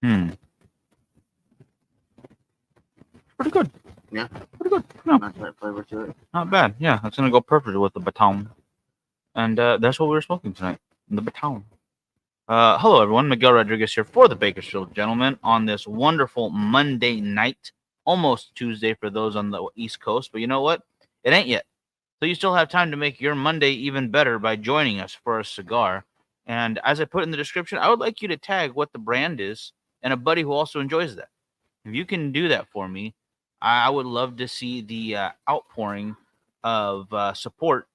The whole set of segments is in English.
Pretty good. Yeah. Pretty good. No, Nice light flavor to it. not bad. Yeah, it's gonna go perfectly with the baton. And that's what we were smoking tonight. The baton. Hello everyone, Miguel Rodriguez here for the Bakersfield Gentlemen on this wonderful Monday night, almost Tuesday for those on the East Coast. But you know what? It ain't yet. So you still have time to make your Monday even better by joining us for a cigar. And as I put in the description, I would like you to tag what the brand is and a buddy who also enjoys that. If you can do that for me, I would love to see the outpouring of support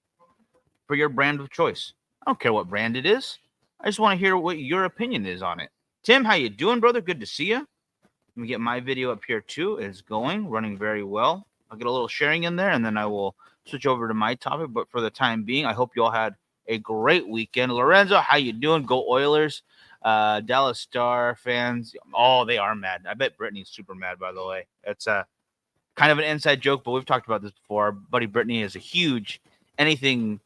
for your brand of choice. I don't care what brand it is. I just want to hear what your opinion is on it. Tim, how you doing, brother? Good to see you. Let me get my video up here too. It's running very well. I'll get a little sharing in there, and then I will switch over to my topic. But for the time being, I hope you all had a great weekend. Lorenzo, how you doing? Go Oilers. Dallas Star fans. Oh, they are mad. I bet Brittany's super mad, by the way. It's kind of an inside joke, but we've talked about this before. Our buddy Brittany is a huge anything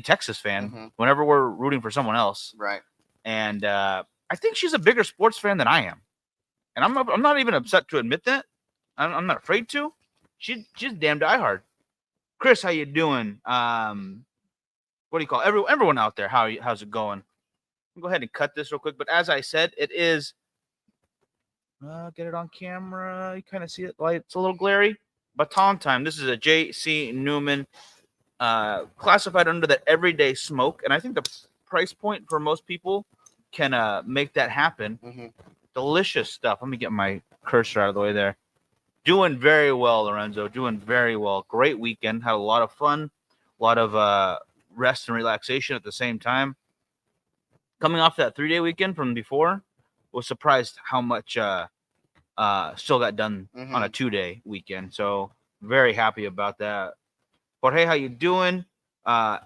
Texas fan whenever we're rooting for someone else. Right. And I think she's a bigger sports fan than I am. And I'm not even upset to admit that. I'm not afraid to. She's damn diehard. Chris, how you doing? What do you call it? Everyone out there? How's it going? I'll go ahead and cut this real quick. But as I said, it is. Get it on camera. You kind of see it. It's a little glary. Baton time. This is a J.C. Newman, classified under the everyday smoke, and I think the price point for most people can make that happen. Delicious stuff. Let me get my cursor out of the way there. Doing very well, Lorenzo. Doing very well. Great weekend. Had a lot of fun. A lot of rest and relaxation at the same time. Coming off that 3-day weekend from before, was surprised how much still got done on a 2-day weekend. So very happy about that. Jorge, how you doing?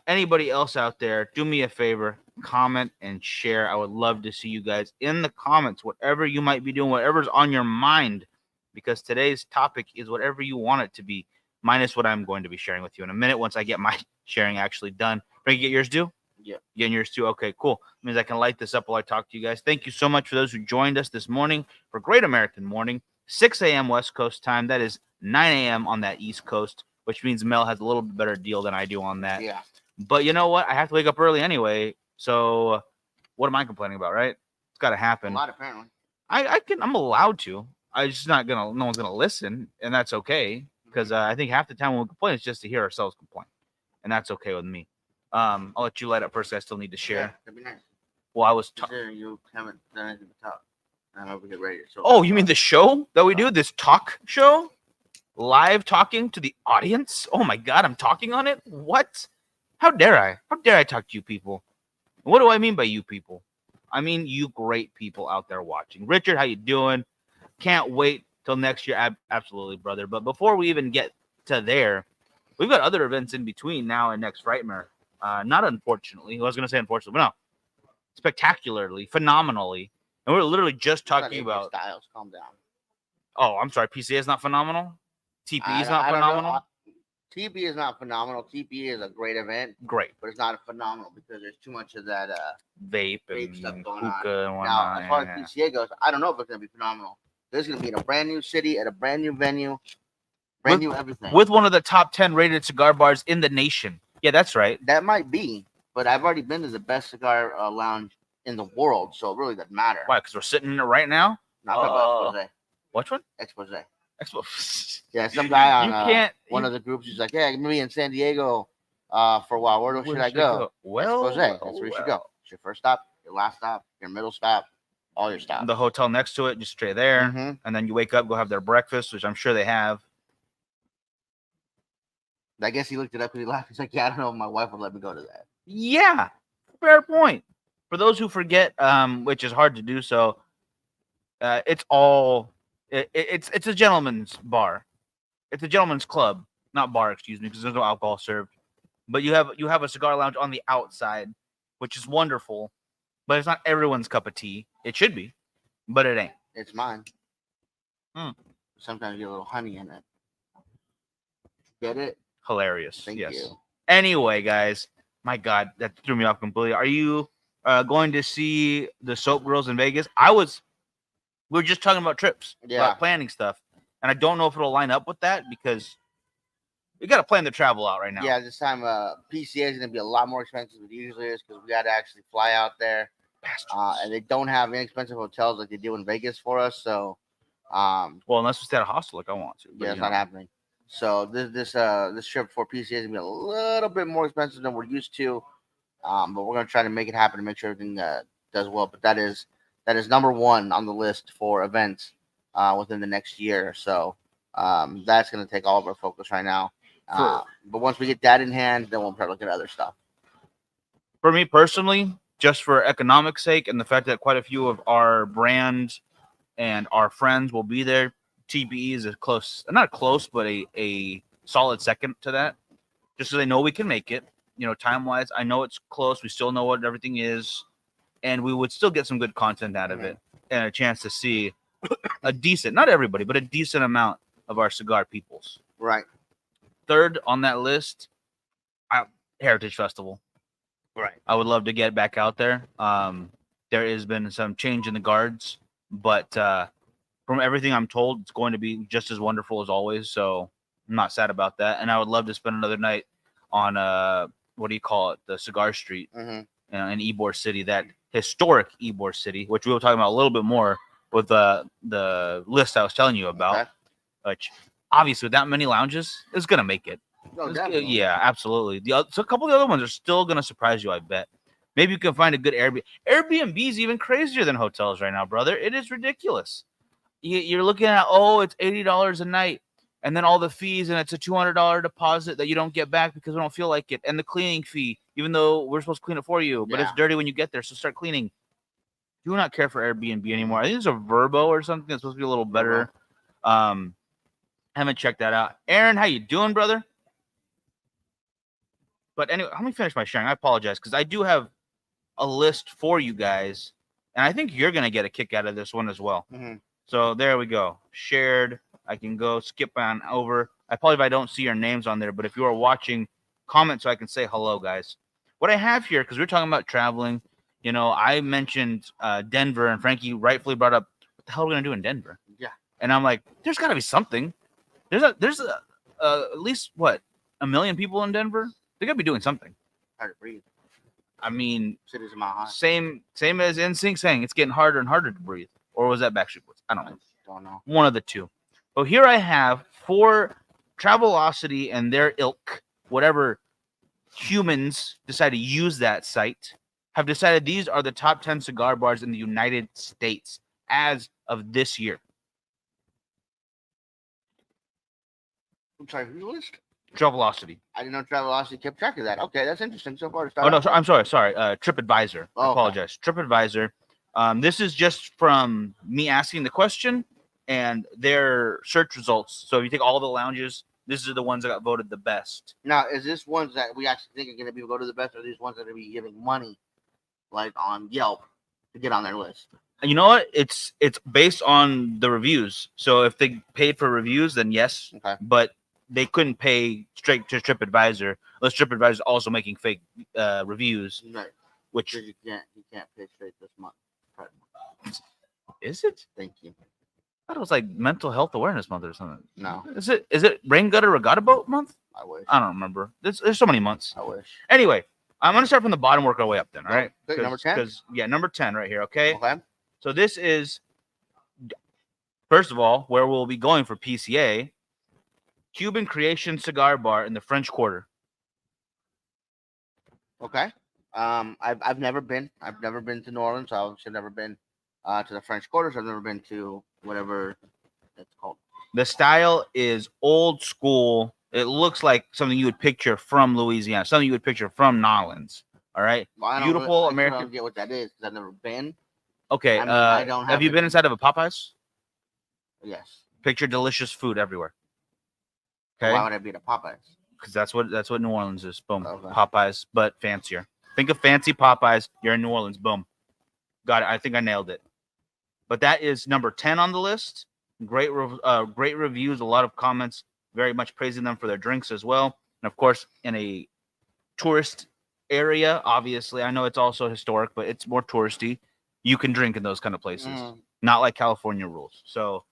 Anybody else out there, do me a favor, comment and share. I would love to see you guys in the comments, whatever you might be doing, whatever's on your mind, because today's topic is whatever you want it to be, minus what I'm going to be sharing with you in a minute once I get my sharing actually done. Can you get yours due? Yeah. Getting yours too? Okay, cool. That means I can light this up while I talk to you guys. Thank you so much for those who joined us this morning for Great American Morning, 6 a.m. West Coast time. That is 9 a.m. on that East Coast, which means Mel has a little bit better deal than I do on that. Yeah. But you know what? I have to wake up early anyway. So what am I complaining about, right? It's got to happen. A lot, apparently. I'm allowed to. I just no one's going to listen, and that's okay. Because I think half the time when we complain, it's just to hear ourselves complain. And that's okay with me. I'll let you light up first. I still need to share. Yeah, that'd be nice. Well, I was you haven't done anything to talk. I'm over get ready. So oh, you mean the show that we do? This talk show? Live talking to the audience? Oh my God, I'm talking on it? What? How dare I? How dare I talk to you people? What do I mean by you people? I mean you great people out there watching. Richard, how you doing? Can't wait till next year. Absolutely, brother. But before we even get to there, we've got other events in between now and next Frightmare. Not unfortunately. I was going to say unfortunately, but no. Spectacularly, phenomenally. And we're literally just talking about... Styles, calm down. Oh, I'm sorry. PCA is not phenomenal? TP is not phenomenal? TP is not phenomenal. TP is a great event. Great. But it's not phenomenal because there's too much of that vape and stuff going hookah on. And whatnot. Now, as far as PCA goes, I don't know if it's going to be phenomenal. This is going to be in a brand new city, at a brand new venue, brand new everything. With one of the top 10 rated cigar bars in the nation. Yeah, that's right. That might be, but I've already been to the best cigar lounge in the world, so it really doesn't matter. Why? Because we're sitting in it right now? Not about Expose. Which one? Expose. Yeah, some guy on one of the groups is like, yeah, I'm going to be in San Diego for a while. Where should I go? Well, Expose. That's where you should go. It's your first stop, your last stop, your middle stop, all your stops. The hotel next to it, just straight there. And then you wake up, go have their breakfast, which I'm sure they have. I guess he looked it up because he laughed. He's like, yeah, I don't know if my wife would let me go to that. Yeah, fair point. For those who forget, which is hard to do so, it's a gentleman's bar. It's a gentleman's club, not bar, excuse me, because there's no alcohol served. But you have a cigar lounge on the outside, which is wonderful. But it's not everyone's cup of tea. It should be, but it ain't. It's mine. Sometimes you get a little honey in it. Get it? Hilarious. Thank yes. you. Anyway, guys, my God, that threw me off completely. Are you going to see the Soap Girls in Vegas? We We were just talking about trips, Yeah. about planning stuff, and I don't know if it'll line up with that because we got to plan the travel out right now. Yeah, this time PCA is going to be a lot more expensive than it usually is because we got to actually fly out there. And they don't have inexpensive hotels like they do in Vegas for us. So, well, unless we stay at a hostel like I want to. Yeah, it's not happening. So this trip for PCA is going to be a little bit more expensive than we're used to. But we're going to try to make it happen and make sure everything does well. But that is number one on the list for events within the next year. So that's going to take all of our focus right now. But once we get that in hand, then we'll probably look at other stuff. For me personally, just for economic sake and the fact that quite a few of our brands and our friends will be there, TPE is not close, but a solid second to that. Just so they know we can make it. Time-wise, I know it's close. We still know what everything is, and we would still get some good content out of it and a chance to see a decent, not everybody, but a decent amount of our cigar peoples. Right. Third on that list, Heritage Festival. Right. I would love to get back out there. There has been some change in the guards, but from everything I'm told, it's going to be just as wonderful as always. So I'm not sad about that. And I would love to spend another night on what do you call it? The Cigar Street in Ybor City, that historic Ybor City, which we will talk about a little bit more with the list I was telling you about. Okay. Which obviously, with that many lounges, it's gonna make it. No, definitely. Yeah, absolutely. So a couple of the other ones are still gonna surprise you, I bet. Maybe you can find a good Airbnb. Airbnb is even crazier than hotels right now, brother. It is ridiculous. You're looking at it's $80 a night, and then all the fees, and it's a $200 deposit that you don't get back because we don't feel like it, and the cleaning fee, even though we're supposed to clean it for you, but it's dirty when you get there, so start cleaning. Do not care for Airbnb anymore. I think there's a Vrbo or something that's supposed to be a little better. Haven't checked that out. Aaron, how you doing, brother? But anyway, let me finish my sharing. I apologize because I do have a list for you guys, and I think you're gonna get a kick out of this one as well. So there we go. Shared. I can go skip on over. I apologize if I don't see your names on there, but if you are watching, comment so I can say hello, guys. What I have here, because we're talking about traveling, I mentioned Denver, and Frankie rightfully brought up, what the hell are we gonna do in Denver? Yeah. And I'm like, there's got to be something. There's at least what, 1 million people in Denver? They gotta be doing something. Hard to breathe. I mean, city's a mile high. Same as NSYNC saying it's getting harder and harder to breathe. Or was that Backstreet Boys? I don't know. Don't know. One of the two. But here I have for Travelocity and their ilk, whatever humans decide to use that site, have decided these are the top 10 cigar bars in the United States as of this year. I'm sorry, who's the list? Travelocity. I didn't know Travelocity kept track of that. Okay, that's interesting so far. Oh, no, I'm sorry. TripAdvisor. I apologize. Okay. TripAdvisor. This is just from me asking the question and their search results. So if you take all the lounges, these are the ones that got voted the best. Now, is this ones that we actually think are going to be go to the best, or are these ones that are going to be giving money, like on Yelp, to get on their list? You know what? It's based on the reviews. So if they paid for reviews, then yes. Okay. But they couldn't pay straight to TripAdvisor unless TripAdvisor is also making fake reviews. Right. Which you can't pay straight this month. Is it? Thank you. I thought it was like Mental Health Awareness Month or something. No. Is it Rain Gutter Regatta Boat Month? I wish. I don't remember. There's so many months. I wish. Anyway, I'm gonna start from the bottom, work our way up then. All right. Okay, number 10. Number 10 right here. Okay. Okay. So this is, first of all, where we'll be going for PCA, Cuban Creation Cigar Bar in the French Quarter. Okay. I've never been. I've never been to New Orleans. I've never been to the French Quarters. I've never been to whatever it's called. The style is old school. It looks like something you would picture from Louisiana, something you would picture from Nolans. All right. Well, Beautiful American. I don't get what that is because I've never been. Okay. I mean, I don't have you been inside of a Popeyes? Yes. Picture delicious food everywhere. Okay. Why would I be at a Popeyes? Because that's what New Orleans is. Boom. Okay. Popeyes, but fancier. Think of fancy Popeyes. You're in New Orleans. Boom. Got it. I think I nailed it. But that is number 10 on the list. Great reviews. A lot of comments. Very much praising them for their drinks as well. And of course, in a tourist area, obviously, I know it's also historic, but it's more touristy. you can drink in those kind of places. Mm, Not like California rules. So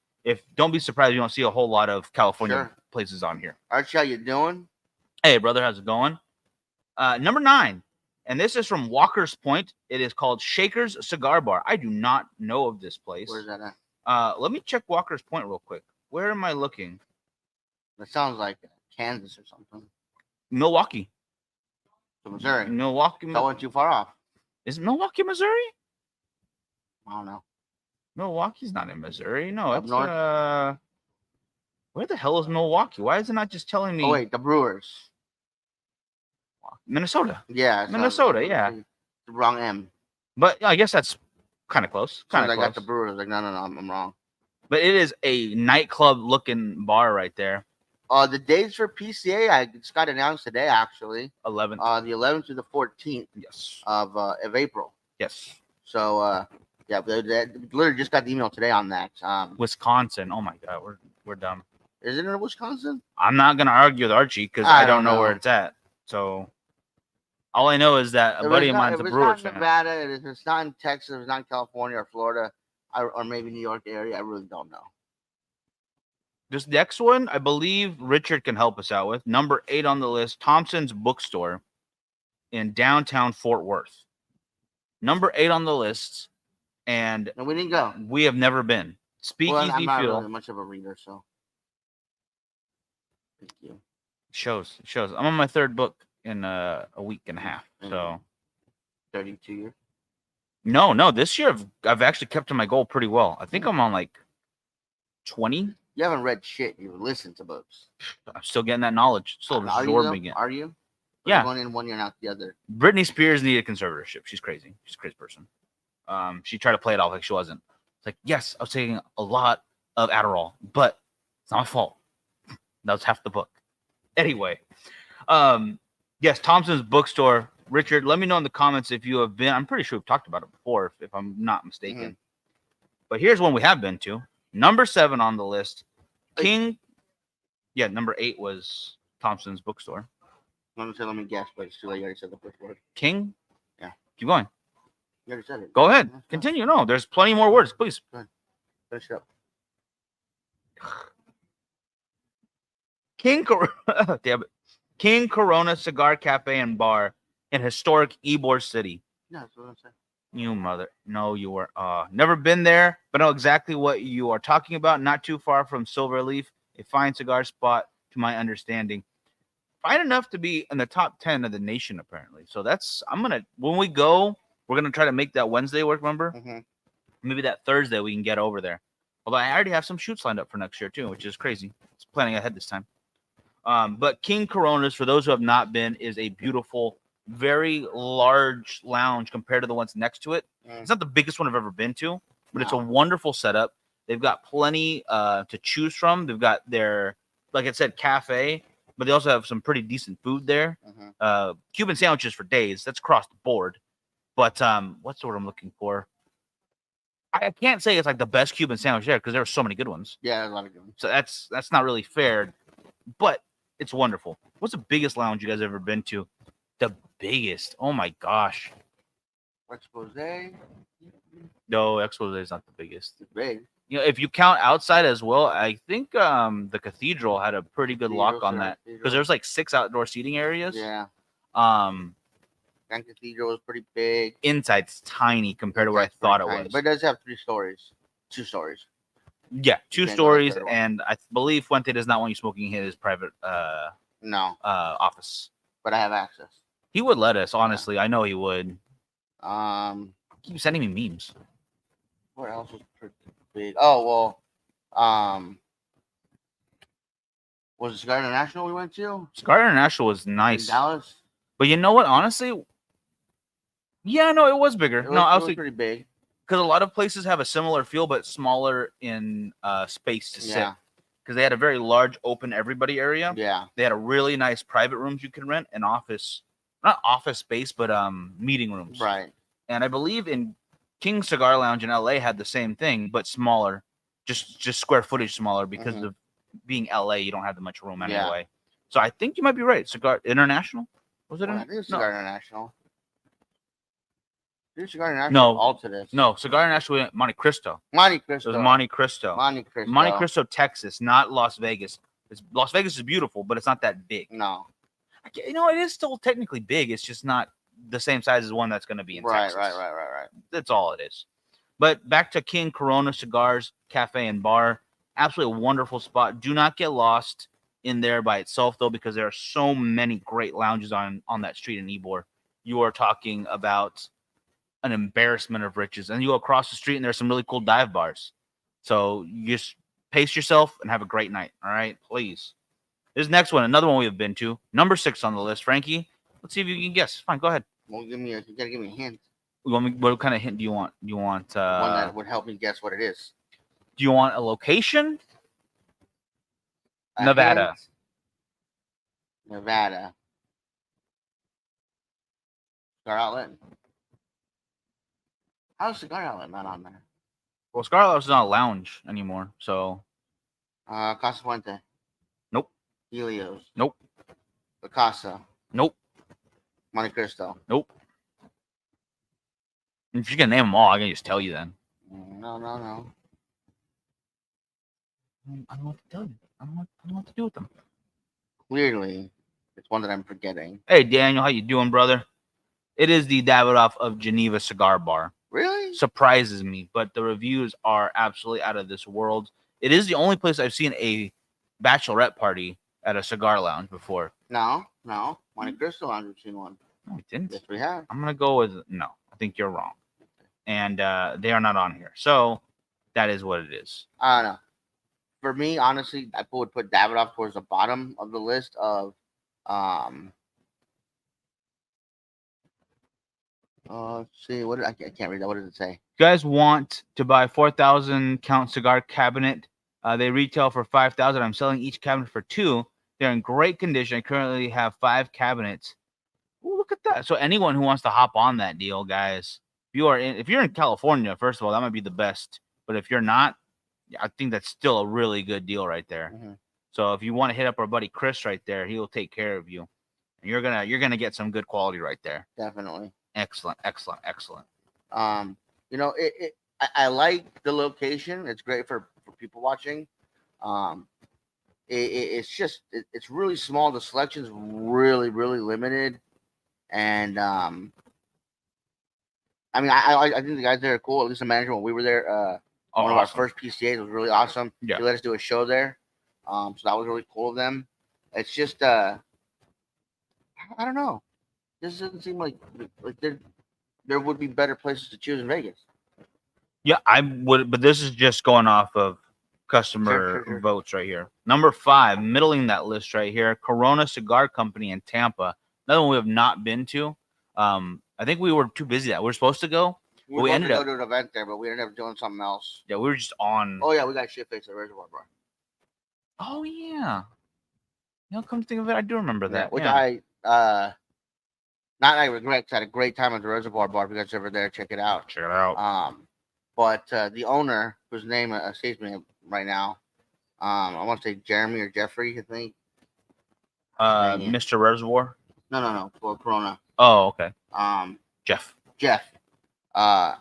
don't be surprised you don't see a whole lot of California Sure. places on here. Archie, how you doing? Hey, brother, how's it going? Number 9, and this is from Walker's Point. It is called Shaker's Cigar Bar. I do not know of this place. Where's that at? Let me check Walker's Point real quick. Where am I looking? That sounds like Kansas or something. Milwaukee. So Missouri. Milwaukee. That wasn't too far off. Is it Milwaukee, Missouri? I don't know. Milwaukee's not in Missouri. No, Up it's north? where the hell is Milwaukee? Why is it not just telling me Oh wait, the Brewers. Minnesota? Yeah, it's Minnesota, yeah. The wrong M. But I guess that's kind of close. As soon Kind as of I close. got the Brewers, I was like, no, I'm wrong. But it is a nightclub looking bar right there. The dates for PCA, I just got announced today, actually. 11th. The 11th to the 14th Yes. of April. Yes. So, yeah, they literally just got the email today on that. Wisconsin. Oh my God, we're dumb. Is it in Wisconsin? I'm not gonna argue with Archie because I don't know where it's at. So all I know is that a buddy of mine's a Brewers fan. fan. Nevada, if it's not in Texas, if it's not in California or Florida, or maybe New York area, I really don't know. This next one, I believe Richard can help us out with. Number 8 on the list, Thompson's Bookstore in downtown Fort Worth. Number 8 on the list, and we didn't go. We have never been. Speakeasy well, I'm not Feel. really much of a reader, so thank you. Shows. I'm on my 3rd book in a week and a half. So 32 years. No. This year I've actually kept to my goal pretty well. I think I'm on like 20. You haven't read shit. You listened to books. I'm still getting that knowledge. Still absorbing it. Are you? Or yeah. Going in one year and out the other. Britney Spears needed conservatorship. She's crazy. She's a crazy person. She tried to play it off like she wasn't. It's like, yes, I was taking a lot of Adderall, but it's not my fault. That was half the book. Anyway, yes, Thompson's Bookstore. Richard, let me know in the comments if you have been. I'm pretty sure we've talked about it before, if I'm not mistaken. Mm-hmm. But here's one we have been to. Number 7 on the list, King. Yeah, number 8 was Thompson's Bookstore. Let me guess, but it's too late. You already said the first word. King? Yeah. Keep going. You already said it. Go ahead. Continue. No, there's plenty more words, please. Go ahead. Finish it up. Damn it. King Corona Cigar Cafe and Bar in historic Ybor City. Yeah, that's what I'm saying. You mother. No, you were never been there, but know exactly what you are talking about. Not too far from Silverleaf, a fine cigar spot to my understanding. Fine enough to be in the top 10 of the nation, apparently. So when we go, we're going to try to make that Wednesday work, remember? Mm-hmm. Maybe that Thursday we can get over there. Although I already have some shoots lined up for next year too, which is crazy. It's planning ahead this time. But King Coronas, for those who have not been, is a beautiful, very large lounge compared to the ones next to it. It's not the biggest one I've ever been to, but it's a wonderful setup. They've got plenty to choose from. They've got their, like I said, cafe, but they also have some pretty decent food there. Mm-hmm. Cuban sandwiches for days. That's across the board. But what's the word I'm looking for? I can't say it's like the best Cuban sandwich there because there are so many good ones. Yeah, there's a lot of good ones. So that's not really fair, but it's wonderful. What's the biggest lounge you guys ever been to? The biggest? Oh my gosh. Expose. No, Expose is not the biggest. It's big. You know, if you count outside as well, I think the Cathedral had a pretty good lock on that because there's like 6 outdoor seating areas. Yeah. Grand Cathedral was pretty big. Inside's tiny compared to what I thought it was. But it does have 3 stories. 2 stories. Yeah, 2 stories, and I believe Fuente does not want you smoking in his private office. But I have access. He would let us, honestly. Yeah. I know he would. Keep sending me memes. Where else was pretty big? Oh well, was it Cigar International we went to? Cigar International was nice. In Dallas. But you know what? Honestly, yeah, no, it was bigger. It was pretty big. Because a lot of places have a similar feel, but smaller in space to sit. Because they had a very large open everybody area. Yeah. They had a really nice private rooms you could rent, and not office space, but meeting rooms. Right. And I believe in King Cigar Lounge in LA had the same thing, but smaller, just square footage smaller because of being LA. You don't have that much room anyway. Yeah. So I think you might be right. Cigar International. Was it? I think it's Cigar International. Did Cigar International No. all to this? No, Cigar International went Monte Cristo. Monte It Cristo. was Monte Cristo. Monte Cristo. Monte Cristo, Texas, not Las Vegas. Las Vegas is beautiful, but it's not that big. No. It is still technically big. It's just not the same size as one that's going to be in Texas. Right. That's all it is. But back to King Corona Cigars Cafe and Bar. Absolutely wonderful spot. Do not get lost in there by itself, though, because there are so many great lounges on that street in Ybor. You are talking about an embarrassment of riches. And you go across the street, and there's some really cool dive bars. So you just pace yourself and have a great night. All right, please. This next one, another one we've been to, number 6 on the list. Frankie, let's see if you can guess. Fine, go ahead. Well, you gotta give me a hint. What kind of hint do you want? Do you want one that would help me guess what it is. Do you want a location? A Nevada. hint? Nevada. Cigar Outlet. How's Cigar Outlet not on there? Well, Scarlett's not a lounge anymore, so Casa Fuente. Nope. Helios. Nope. La Casa. Nope. Monte Cristo. Nope. If you can name them all, I can just tell you then. No. I don't know what to tell you. I don't know what to do with them. Clearly, it's one that I'm forgetting. Hey, Daniel, how you doing, brother? It is the Davidoff of Geneva Cigar Bar. Really? Surprises me, but the reviews are absolutely out of this world. It is the only place I've seen a bachelorette party at a cigar lounge before. No. Monte Cristo Lounge, we've seen one. No, we didn't. Yes, we have. I'm gonna go with no. I think you're wrong, and they are not on here. So that is what it is. I don't know. For me, honestly, I would put Davidoff towards the bottom of the list of let's see, I can't read that. What does it say? You guys want to buy 4,000 count cigar cabinet? They retail for 5,000. I'm selling each cabinet for 2. They're in great condition. I currently have 5 cabinets. Ooh, look at that. So anyone who wants to hop on that deal, guys, if you're in California, first of all, that might be the best. But if you're not, I think that's still a really good deal right there. Mm-hmm. So if you want to hit up our buddy Chris right there, he will take care of you. And you're gonna get some good quality right there. Definitely. Excellent. I like the location. It's great for people watching. It's really small. The selection's really limited, and I think the guys there are cool. At least the manager when we were there, one of our first PCAs was really awesome. Yeah. They let us do a show there, so that was really cool of them. It's just I don't know. This doesn't seem like there would be better places to choose in Vegas. Yeah, I would, but this is just going off of customer Sure. votes right here. Number 5, middling that list right here, Corona Cigar Company in Tampa. Another one we have not been to. I think we were too busy. We were supposed to go. We ended up to an event there, but we ended up doing something else. Yeah, we were just on. Oh yeah, we got shit face at Reservoir Bar. Oh yeah. Come to think of it, I do remember that. Which yeah. Not I regret. 'Cause I had a great time at the Reservoir Bar. If you guys are ever there, check it out. Check it out. But the owner, whose name escapes me right now, I want to say Jeremy or Jeffrey, I think. Mr. Reservoir. No, for Corona. Oh, okay. Jeff. I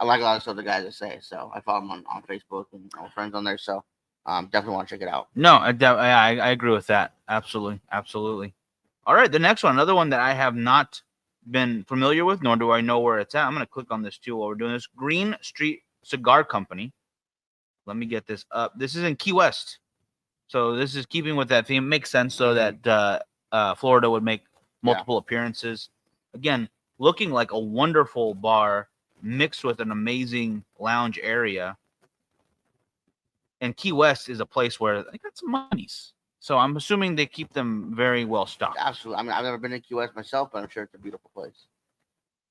like a lot of stuff the guys that say, so I follow him on Facebook and all friends on there. So definitely want to check it out. No, I agree with that. Absolutely. All right, the next one, another one that I have not been familiar with, nor do I know where it's at. I'm going to click on this too while we're doing this. Green Street Cigar Company. Let me get this up. This is in Key West. So this is keeping with that theme. It makes sense, so that Florida would make multiple appearances. Again, looking like a wonderful bar mixed with an amazing lounge area. And Key West is a place where they got some monies. So I'm assuming they keep them very well stocked. Absolutely. I mean, I've never been to Key West myself, but I'm sure it's a beautiful place.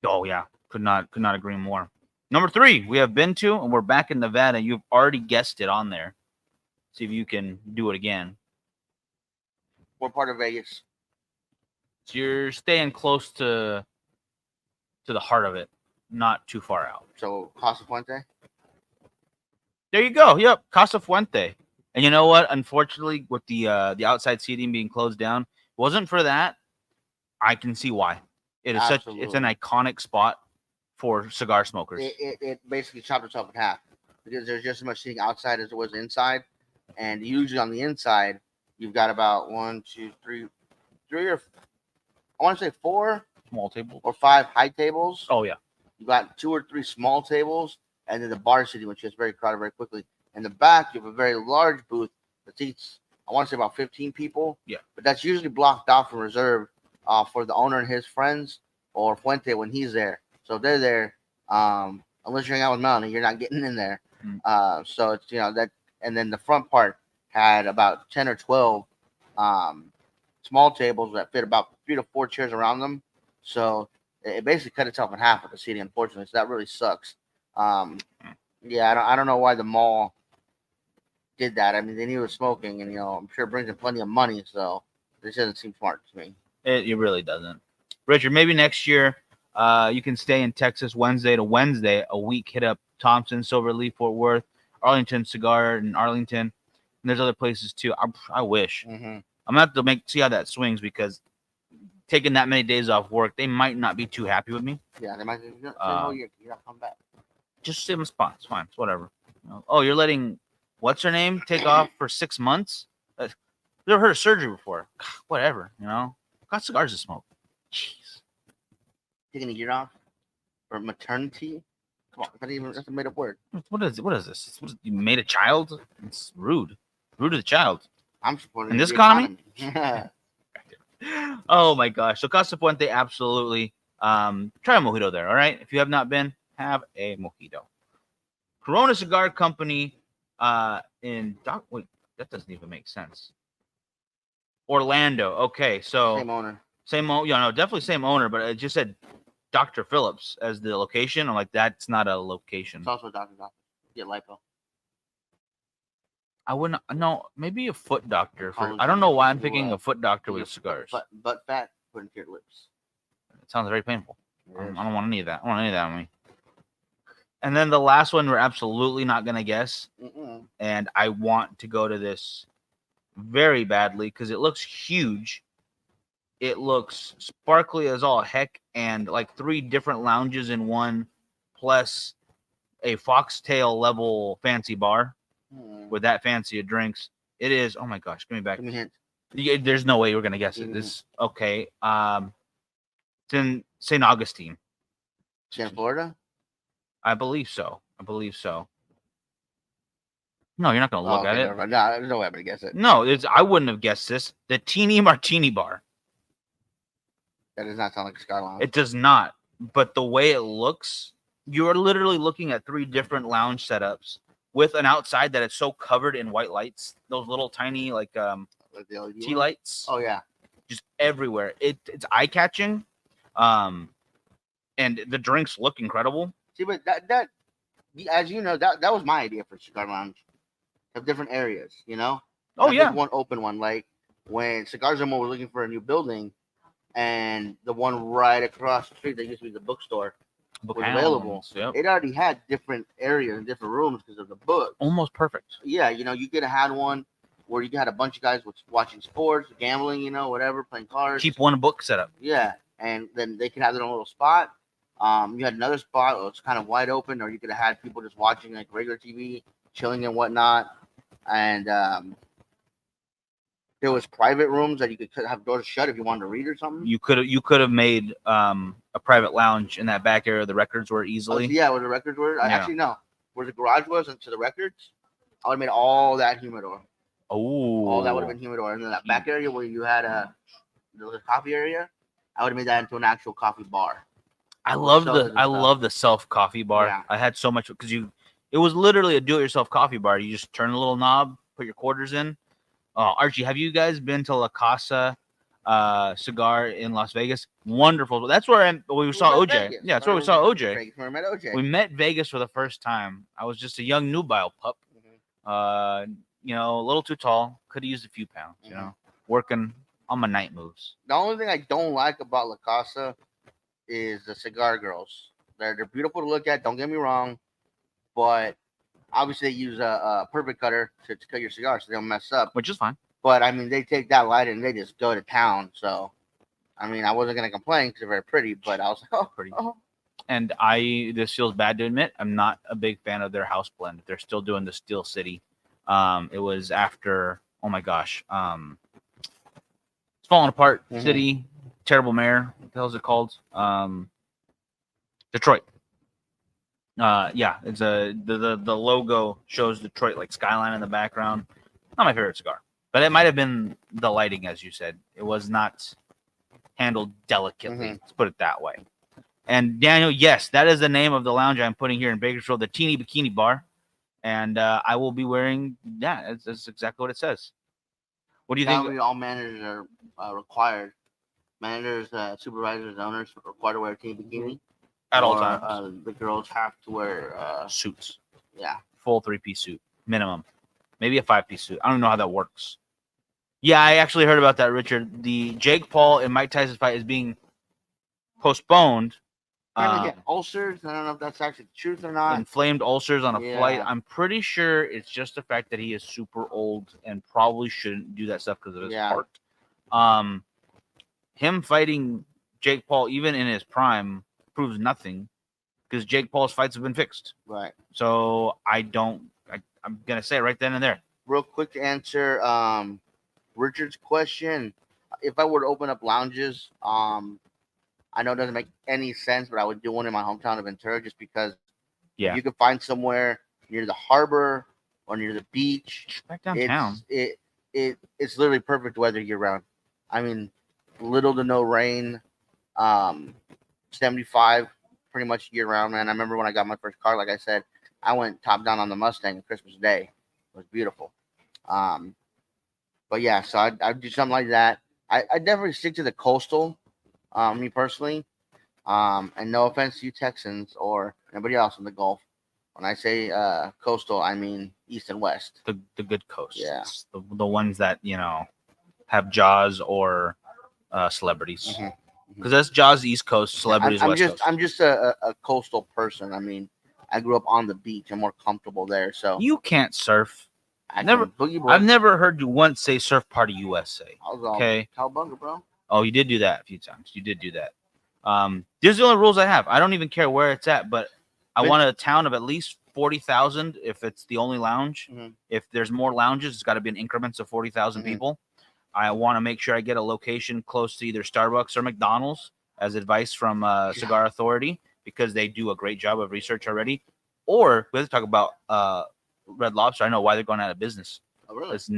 Oh yeah, could not agree more. Number 3, we have been to, and we're back in Nevada. You've already guessed it on there. See if you can do it again. What part of Vegas? So you're staying close to the heart of it, not too far out. So Casa Fuente. There you go. Yep, Casa Fuente. And you know what? Unfortunately, with the outside seating being closed down, wasn't for that, I can see why. It is it's an iconic spot for cigar smokers. It basically chopped itself in half because there's just as much seating outside as there was inside, and usually on the inside you've got about 1, 2, 3, or I want to say 4 Small table. or 5 high tables. Oh yeah. You got 2 or 3 small tables, and then the bar seating, which gets very crowded very quickly. In the back, you have a very large booth that seats, I want to say about 15 people. Yeah. But that's usually blocked off and reserved for the owner and his friends or Fuente when he's there. So they're there. Unless you're hanging out with Melanie, you're not getting in there. So it's that, and then the front part had about 10 or 12 small tables that fit about 3 to 4 chairs around them. So it basically cut itself in half with the seating, unfortunately. So that really sucks. Yeah, I don't know why the mall did that. I mean, they knew it was smoking, and I'm sure it brings in plenty of money. So this doesn't seem smart to me. It really doesn't. Richard, maybe next year you can stay in Texas Wednesday to Wednesday a week. Hit up Thompson, Silverleaf, Fort Worth, Arlington Cigar in Arlington, and there's other places too. I wish. Mm-hmm. I'm gonna have to see how that swings because taking that many days off work, they might not be too happy with me. Yeah, they might say, "No, you're not coming back." Just save them spots. Fine, it's whatever. Oh, you're letting what's her name take off for 6 months? Never heard of surgery before. Whatever, Got cigars to smoke. Jeez. Taking a year off for maternity? Come on, that's a made up word. What is this? You made a child? It's rude. Rude to the child. I'm supporting in this the economy. economy. Oh my gosh! So Casa Puente, absolutely. Try a mojito there. All right. If you have not been, have a mojito. Corona Cigar Company. Wait, that doesn't even make sense. Orlando. Okay, so Same owner. Definitely same owner, but it just said Dr. Phillips as the location. I'm like, that's not a location. It's also a doctor's office. Get lipo. I wouldn't. No, maybe a foot doctor. Oh, I don't know why I'm you, picking a foot doctor with Your cigars. Butt fat put into your lips. It sounds very painful. I don't want any of that. I don't want any of that on me. And then the last one we're absolutely not going to guess. Mm-mm. And I want to go to this very badly because it looks huge. It looks sparkly as all heck and like 3 different lounges in one, plus a foxtail level fancy bar with that fancy of drinks. It is. Oh my gosh, give me back. Give me a hint. There's no way you're going to guess it. This okay. It's in St. Augustine. It's in Florida? I believe so. No, you're not going to look at it. No, there's no way I'm going to guess it. No, I wouldn't have guessed this. The Teeny Martini Bar. That does not sound like a cigar lounge. It does not. But the way it looks, you're literally looking at 3 different lounge setups with an outside that is so covered in white lights. Those little tiny like the LED tea lights. Oh yeah. Just everywhere. It's eye catching. And the drinks look incredible. See, but that as you know, that was my idea for cigar lounge. Have different areas, Oh not yeah. just one open one. Like when Cigar Zone was looking for a new building, and the one right across the street that used to be the bookstore was available. Yep. It already had different areas and different rooms because of the book. Almost perfect. Yeah, you could have had one where you had a bunch of guys watching sports, gambling, whatever, playing cards. Keep one book set up. Yeah, and then they could have their own little spot. You had another spot that was kind of wide open, or you could have had people just watching like regular TV, chilling and whatnot. And there was private rooms that you could have doors shut if you wanted to read or something. You could have made a private lounge in that back area. The records were easily. Yeah, where the records were. Yeah. Actually, no. Where the garage was and to the records, I would have made all that humidor. Oh. All that would have been humidor. And then that back area where you had the coffee area, I would have made that into an actual coffee bar. I love the self coffee bar. Yeah. I had so much because it was literally a do-it-yourself coffee bar. You just turn a little knob, put your quarters in. Archie, have you guys been to La Casa Cigar in Las Vegas? Wonderful. That's where we saw OJ. Vegas. Yeah, that's where we saw OJ. Where we met OJ. We met Vegas for the first time. I was just a young nubile pup. A little too tall. Could have used a few pounds. Working on my night moves. The only thing I don't like about La Casa is the cigar girls. They're beautiful to look at. Don't get me wrong, but obviously they use a perfect cutter to cut your cigars so they don't mess up. Which is fine. But I mean, they take that light and they just go to town. So, I mean, I wasn't gonna complain because they're very pretty, but I was like, oh, Pretty. Oh. and this feels bad to admit, I'm not a big fan of their house blend. They're still doing the Steel City. It was after, oh my gosh, it's falling apart. Mhm. City, terrible mayor. What the hell is it called? Detroit. Yeah, it's the logo shows Detroit like skyline in the background. Not my favorite cigar, but it might have been the lighting, as you said. It was not handled delicately. Mhm. Let's put it that way. And Daniel, yes, that is the name of the lounge I'm putting here in Bakersfield, the Teeny Bikini Bar, and I will be wearing that. That's exactly what it says. What do you That think? would be all managers are required. Managers, supervisors, owners are required to wear a team bikini. At all or, times, the girls have to wear, suits, yeah. full 3-piece suit minimum, maybe a 5-piece suit. I don't know how that works. Yeah, I actually heard about that, Richard. The Jake Paul and Mike Tyson fight is being postponed. Apparently, get ulcers. I don't know if that's actually the truth or not. Inflamed ulcers on a flight. Yeah. I'm pretty sure it's just the fact that he is super old and probably shouldn't do that stuff because of his Yeah. heart. Him fighting Jake Paul, even in his prime, proves nothing because Jake Paul's fights have been fixed. Right. So I'm gonna say it right then and there. Real quick to answer Richard's question. If I were to open up lounges, I know it doesn't make any sense, but I would do one in my hometown of Ventura just because Yeah. you could find somewhere near the harbor or near the beach. Back downtown. It's literally perfect weather year round. I mean, little to no rain. 75 pretty much year round, man. I remember when I got my first car, like I said, I went top down on the Mustang on Christmas Day. It was beautiful. But yeah, so I'd do something like that. I definitely stick to the coastal, me personally. And no offense to you Texans or anybody else in the Gulf. When I say coastal, I mean east and west. The good coast. Yeah. The ones that have Jaws or celebrities. Mhm. Because that's Jaws East Coast, celebrities I'm West just Coast. I'm just a coastal person. I mean, I grew up on the beach. I'm more comfortable there. So You can't surf. I never- can boogie board. I've never heard you once say Surf Party USA. I was all Okay. Cowabunga, bro. Oh, you did do that a few times. You did do that. These are the only rules I have. I don't even care where it's at, but I want a town of at least 40,000 if it's the only lounge. Mhm. If there's more lounges, it's got to be in increments of 40,000 Mhm. people. I want to make sure I get a location close to either Starbucks or McDonald's, as advice from Cigar Authority, because they do a great job of research already. Or we have to talk about Red Lobster. I know why they're going out of business. Oh, really? It's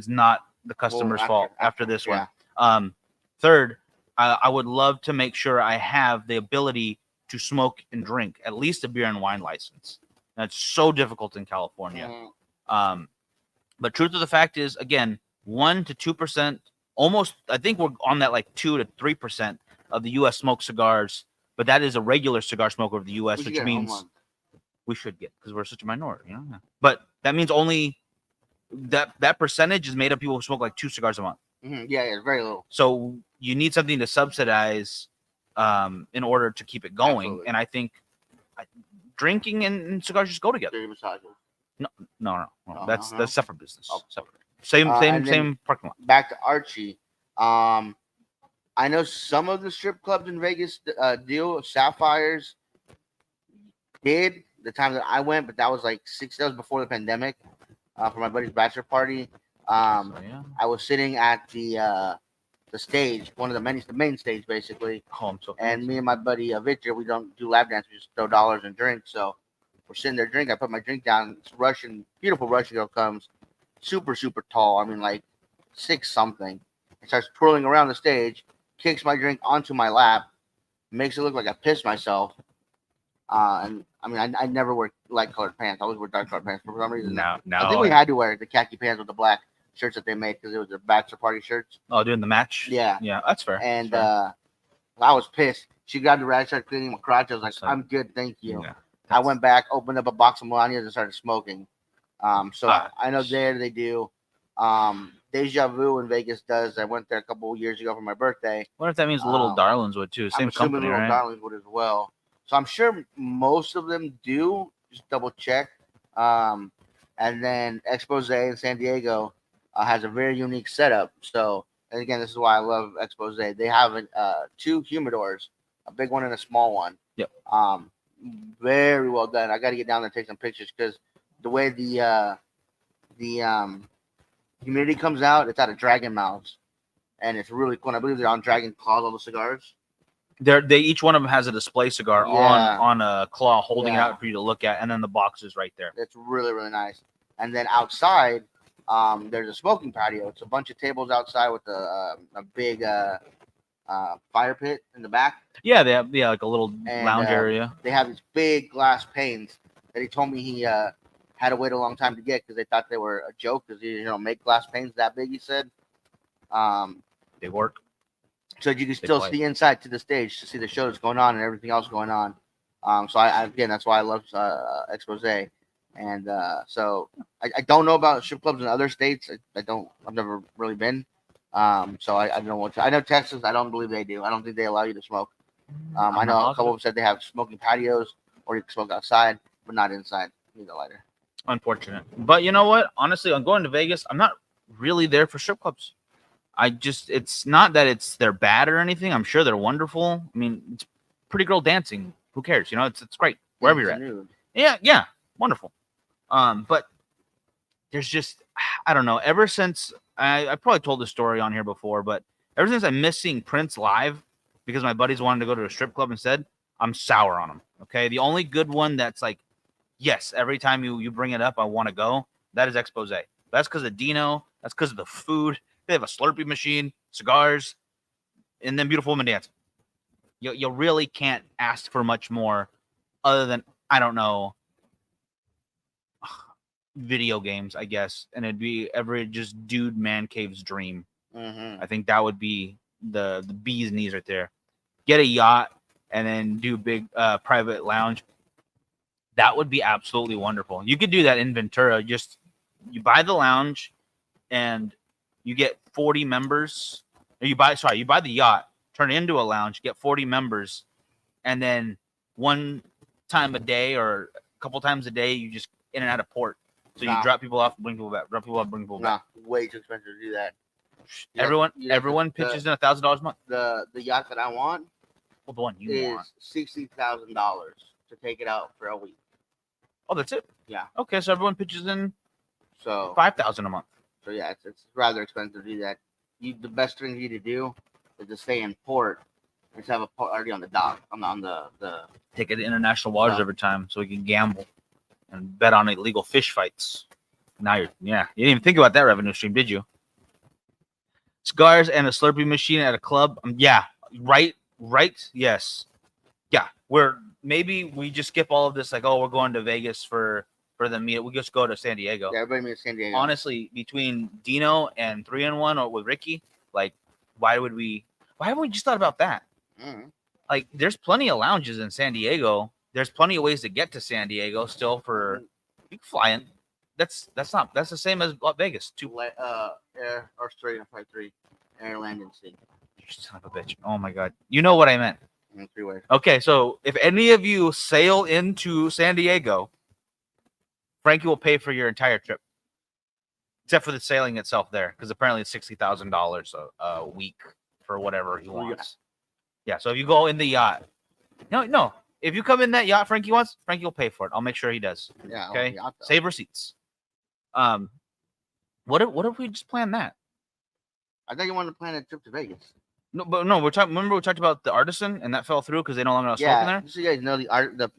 not the customer's fault after this yeah. one. Third, I would love to make sure I have the ability to smoke and drink at least a beer and wine license. That's so difficult in California. Mhm. But truth of the fact is, again, 1 to 2%, almost. I think we're on that like 2 to 3% of the U.S. smoked cigars. But that is a regular cigar smoker of the U.S., We should which get a home means run. we should get because we're such a minority. But that means only that percentage is made of people who smoke like 2 cigars a month. Mhm. Yeah, it's very little. So you need something to subsidize in order to keep it going. Absolutely. And I think drinking and cigars just go together. Dirty massages. No. No, That's no. separate business. Oh. Separate. Same and then- same parking lot. Back to Archie. I know some of the strip clubs in Vegas deal. Sapphires did the time that I went, but that was like that was before the pandemic. For my buddy's bachelor party. So, yeah. I was sitting at the stage, one of the main stage basically, Oh, I'm so and me and my buddy Victor, we don't do lap dance, we just throw dollars and drink. So we're sitting there drinking. I put my drink down. This beautiful Russian girl comes, super tall. I mean like 6 something. And starts twirling around the stage, kicks my drink onto my lap, makes it look like I pissed myself. And I mean, I never wear light colored pants. I always wear dark colored pants for some reason. now. I think we had to wear the khaki pants with the black shirts that they made because it was their bachelor party shirts. Oh, doing the match. Yeah. That's fair. And That's fair. I was pissed. She grabbed the rag, started cleaning my crotch. I was like, So- I'm good, thank you. Yeah, I went back, opened up a box of Melanias and started smoking. So Ah. I know there they do. Deja Vu in Vegas does. I went there a couple years ago for my birthday. I wonder if that means Little Darlings would too. I'm Same assuming company, Little right? Darlings would as well. So I'm sure most of them do. Just double check. And then Expose in San Diego has a very unique setup. So, and again, this is why I love Expose. They have 2 humidors, a big one and a small one. Yep. Very well done. I got to get down there and take some pictures because the way the humidity comes out, it's out of Dragon Mouths, and it's really cool. And I believe they're on Dragon Claws, all the cigars. They each one of them has a display cigar Yeah. on a claw, holding it Yeah. out for you to look at, and then the box is right there. It's really, really nice. And then outside, there's a smoking patio. It's a bunch of tables outside with a big fire pit in the back. Yeah, they have like a little And, lounge area. They have these big glass panes that he told me he had to wait a long time to get because they thought they were a joke because you don't make glass panes that big. He said, They work. so you can still see inside to the stage to see the show that's going on and everything else going on. So I again, that's why I love Expose. And so I don't know about strip clubs in other states. I've never really been. So I don't know what I know Texas. I don't believe they do. I don't think they allow you to smoke. I know a couple of them said they have smoking patios or you can smoke outside, but not inside. You need a lighter. Unfortunate. But you know what? Honestly, I'm going to Vegas. I'm not really there for strip clubs. It's not that they're bad or anything. I'm sure they're wonderful. I mean, it's pretty girl dancing. Who cares? You know, it's great wherever you're at. Nude. Yeah, wonderful. But there's just, I don't know. Ever since I probably told this story on here before, but ever since I missed seeing Prince live because my buddies wanted to go to a strip club instead, I'm sour on him. Okay, the only good one that's like, yes, every time you bring it up, I want to go. That is Expose. That's because of Dino. That's because of the food. They have a Slurpee machine, cigars, and then beautiful women dancing. You really can't ask for much more other than, I don't know, video games, I guess. And it'd be every just dude man cave's dream. Mm-hmm. I think that would be the bee's knees right there. Get a yacht and then do big private lounge. That would be absolutely wonderful. You could do that in Ventura. Just you buy the lounge and you get 40 members. Or you buy the yacht, turn it into a lounge, get 40 members, and then one time a day or a couple times a day, you just in and out of port. So you drop people off, bring people back, drop people off, bring people back. Way too expensive to do that. Everyone pitches in $1,000 a month. The yacht that I want, Well, the one you is want. $60,000 to take it out for a week. Oh, that's it. Yeah. Okay, so everyone pitches in So $5,000 a month. So yeah, it's rather expensive to do that. The best thing you need to do is to stay in port and to have a party on the dock on the Take it to international waters every time so we can gamble and bet on illegal fish fights. Now you didn't even think about that revenue stream, did you? Cigars and a Slurpee machine at a club. Right. Yes. Yeah. Maybe we just skip all of this. Like, we're going to Vegas for the meet. We just go to San Diego. Yeah, everybody meets San Diego. Honestly, between Dino and 3-in-1 or with Ricky, like, why haven't we just thought about that? Mm-hmm. Like, there's plenty of lounges in San Diego. There's plenty of ways to get to San Diego still you can fly in. That's the same as Vegas. Air or straight 3 Air Landing Sea. You son of a bitch. Oh my God. You know what I meant. 3 ways. Okay, so if any of you sail into San Diego, Frankie will pay for your entire trip, except for the sailing itself there, because apparently it's $60,000 a week for whatever he wants. Yeah, so if you go in the yacht, no, if you come in that yacht Frankie wants, Frankie will pay for it. I'll make sure he does. Yeah. Okay. Save receipts. What if we just plan that? I thought you wanted to plan a trip to Vegas. No, but no, remember we talked about the Artisan and that fell through because they no longer have smoking there. Just so you guys know, the